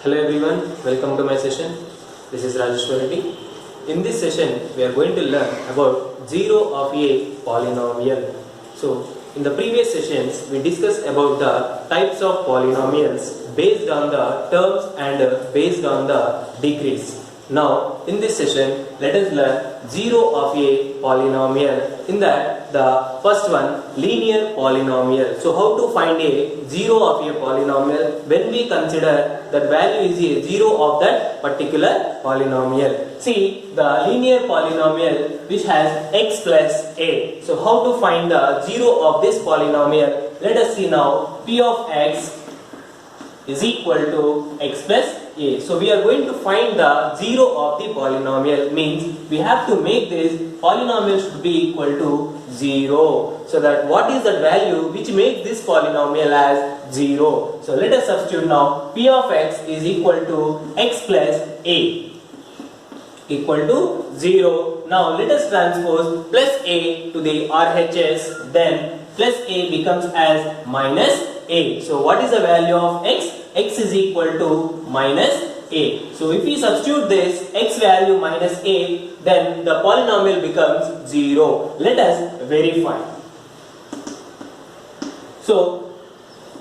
Hello everyone, welcome to my session. This is Rajeshwar Reddy. In this session, we are going to learn about zero of a polynomial. So, in the previous sessions, we discussed about the types of polynomials based on the terms and based on the degrees. Now, in this session, let us learn zero of a polynomial. In that, the first one, linear polynomial. So, how to find a zero of a polynomial when we consider that value is a zero of that particular polynomial. See, the linear polynomial which has x plus a. So, how to find the zero of this polynomial? Let us see now. P of x is equal to x plus a. So we are going to find the zero of the polynomial, means we have to make this polynomial should be equal to 0. So that what is the value which makes this polynomial as 0? So let us substitute now. P of x is equal to x plus a equal to 0. Now let us transpose plus a to the RHS, then plus a becomes as minus a. So what is the value of x? X is equal to minus a. So if we substitute this x value minus a, then the polynomial becomes 0. Let us verify. So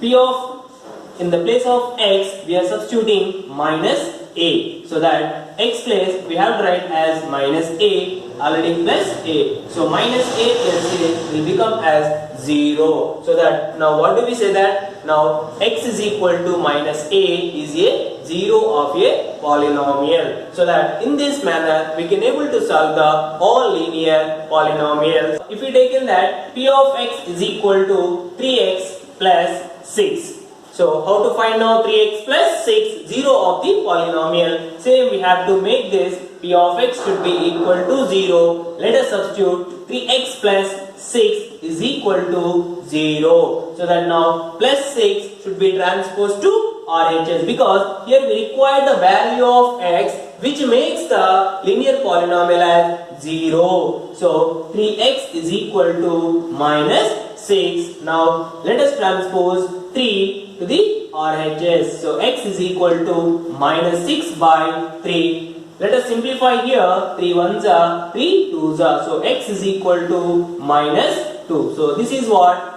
P of, in the place of x, we are substituting minus a. So that x place we have to write as minus a, already plus a. So minus a plus a will become as 0. So that now what do we say that? Now x is equal to minus a is a 0 of a polynomial. So that in this manner we can able to solve the all linear polynomials. If we take in that P of x is equal to 3x plus 6. So how to find now 3x plus 6, 0 of the polynomial? Same, we have to make this P of x should be equal to 0. Let us substitute 3x plus 6 is equal to 0. So that now plus 6 should be transposed to RHS, because here we require the value of x which makes the linear polynomial as 0. So 3x is equal to minus 6. Now let us transpose 3 to the RHS. So x is equal to minus 6 by 3. Let us simplify here. 3 ones are 3 2s are. So x is equal to minus 2. So this is what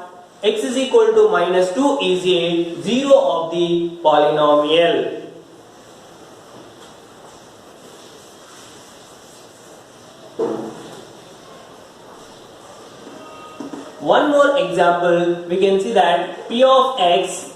x is equal to minus 2 is a 0 of the polynomial. One more example, we can see that P of x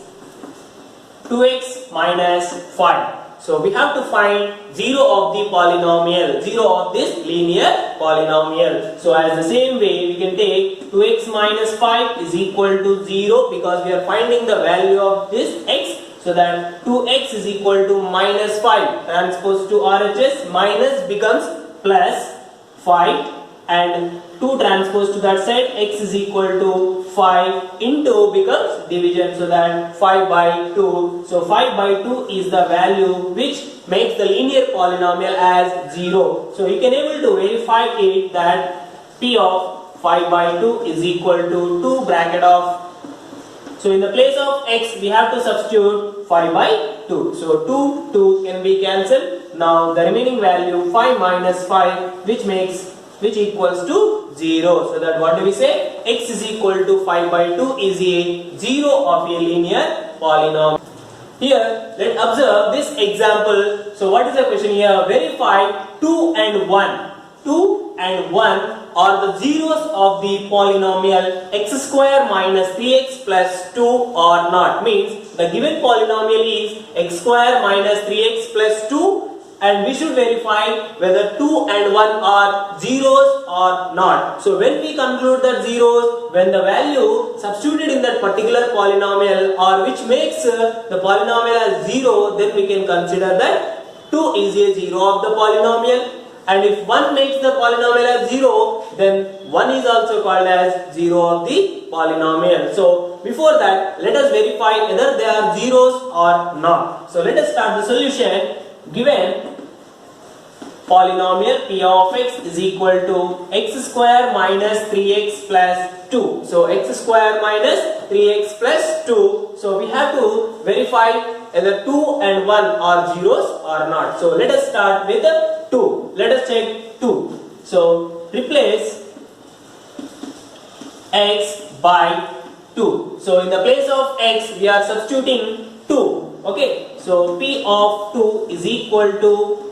2x minus 5. So we have to find 0 of the polynomial, 0 of this linear polynomial. So as the same way we can take 2x minus 5 is equal to 0, because we are finding the value of this x. So that 2x is equal to minus 5 transposed to RHS, minus becomes plus 5, and 2 transposed to that side, x is equal to 5 into becomes division, so that 5 by 2. So 5 by 2 is the value which makes the linear polynomial as 0. So you can able to verify it that P of 5 by 2 is equal to 2 bracket of. So in the place of x we have to substitute 5 by 2. So 2 can be cancelled. Now the remaining value 5 minus 5 which equals to 0. So that what do we say? X is equal to 5 by 2 is a 0 of a linear polynomial. Here, let's observe this example. So what is the question here? Verify 2 and 1. 2 and 1 are the zeros of the polynomial x square minus 3x plus 2 or not. Means the given polynomial is x square minus 3x plus 2. And we should verify whether 2 and 1 are zeros or not. So when we conclude that zeros, when the value substituted in that particular polynomial or which makes the polynomial as 0, then we can consider that 2 is a 0 of the polynomial. And if 1 makes the polynomial as 0, then 1 is also called as 0 of the polynomial. So before that, let us verify whether they are zeros or not. So let us start the solution. Given polynomial P of x is equal to x square minus 3x plus 2. So x square minus 3x plus 2. So we have to verify whether 2 and 1 are zeros or not. So let us start with 2. Let us check 2. So replace x by 2. So in the place of x we are substituting 2. Okay. So P of 2 is equal to,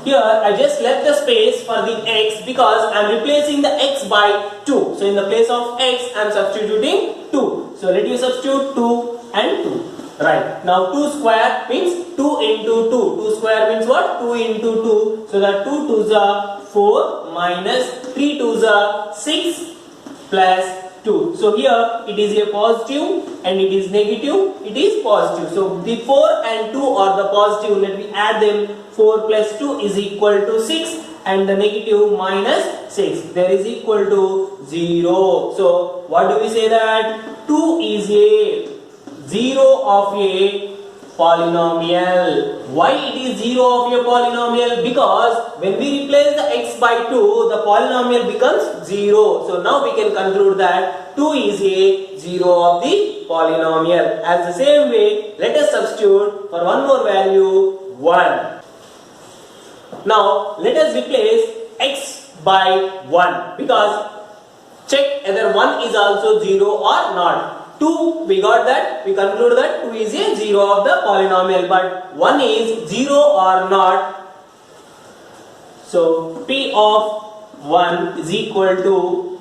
here I just left the space for the x because I am replacing the x by 2. So in the place of x I am substituting 2. So let you substitute 2 and 2. Right. Now 2 square means 2 into 2. 2 square means what? 2 into 2. So that 2 2s are 4 minus 3 2s are 6 plus 2. So here it is a positive and it is negative. It is positive. So the 4 and 2 are the positive. Let me add them. 4 plus 2 is equal to 6 and the negative minus 6. There is equal to 0. So what do we say that? 2 is a 0 of a polynomial. Why it is 0 of a polynomial? Because when we replace the x by 2, the polynomial becomes 0. So now we can conclude that 2 is a 0 of the polynomial. As the same way, let us substitute for one more value 1. Now let us replace x by 1 because check whether 1 is also 0 or not. 2 we got that, we conclude that 2 is a 0 of the polynomial, but 1 is 0 or not. So P of 1 is equal to,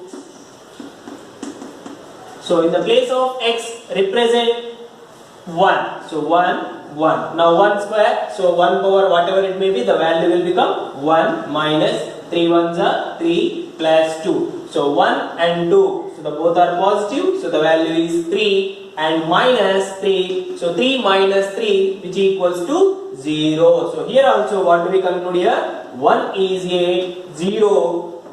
so in the place of x represent 1. So 1 1. Now 1 square, so 1 power whatever it may be, the value will become 1 minus 3 1s are 3 plus 2. So 1 and 2, so the both are positive, so the value is 3 and minus 3. So 3 minus 3 which equals to 0. So here also what do we conclude here? 1 is a 0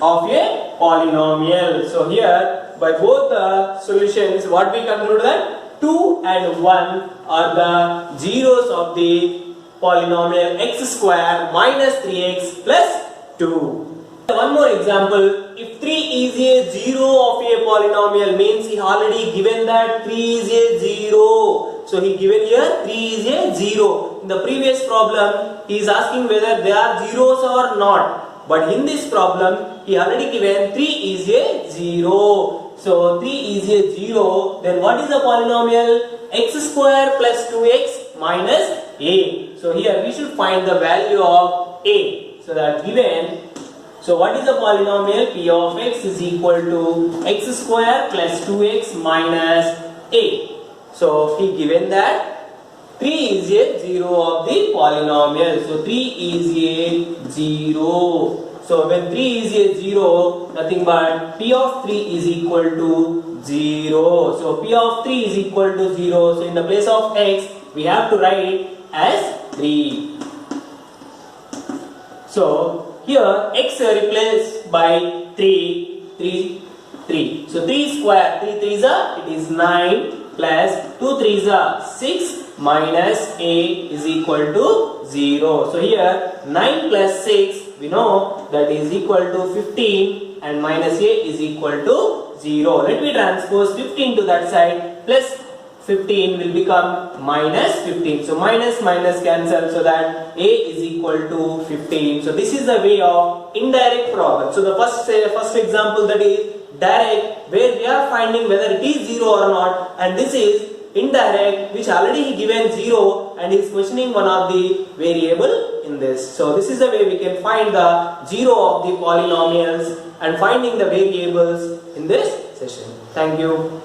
of a polynomial. So here by both the solutions what we conclude that 2 and 1 are the zeros of the polynomial x square minus 3x plus 2. One more example, if 3 is a 0 of a polynomial means he already given that 3 is a 0. So he given here 3 is a 0. In the previous problem he is asking whether they are zeros or not. But in this problem he already given 3 is a 0. So 3 is a 0, then what is the polynomial? X square plus 2x minus a. So here we should find the value of a. So that given, so what is the polynomial? P of x is equal to x square plus 2x minus a. So he given that 3 is a 0 of the polynomial. So 3 is a 0. So when 3 is a 0, nothing but P of 3 is equal to 0. So P of 3 is equal to 0. So in the place of x, we have to write as 3. So here x replaced by 3. So 3 square, 3 3s are, it is 9 plus 2 3s are 6 minus a is equal to 0. So here 9 plus 6 we know that is equal to 15 and minus a is equal to 0. Let me transpose 15 to that side, plus 15 will become minus 15. So minus minus cancel, so that a is equal to 15. So this is the way of indirect problem. So the first example, that is direct, where we are finding whether it is 0 or not, and this is indirect, which already given 0 and is questioning one of the variable in this. So this is the way we can find the 0 of the polynomials and finding the variables in this session. Thank you.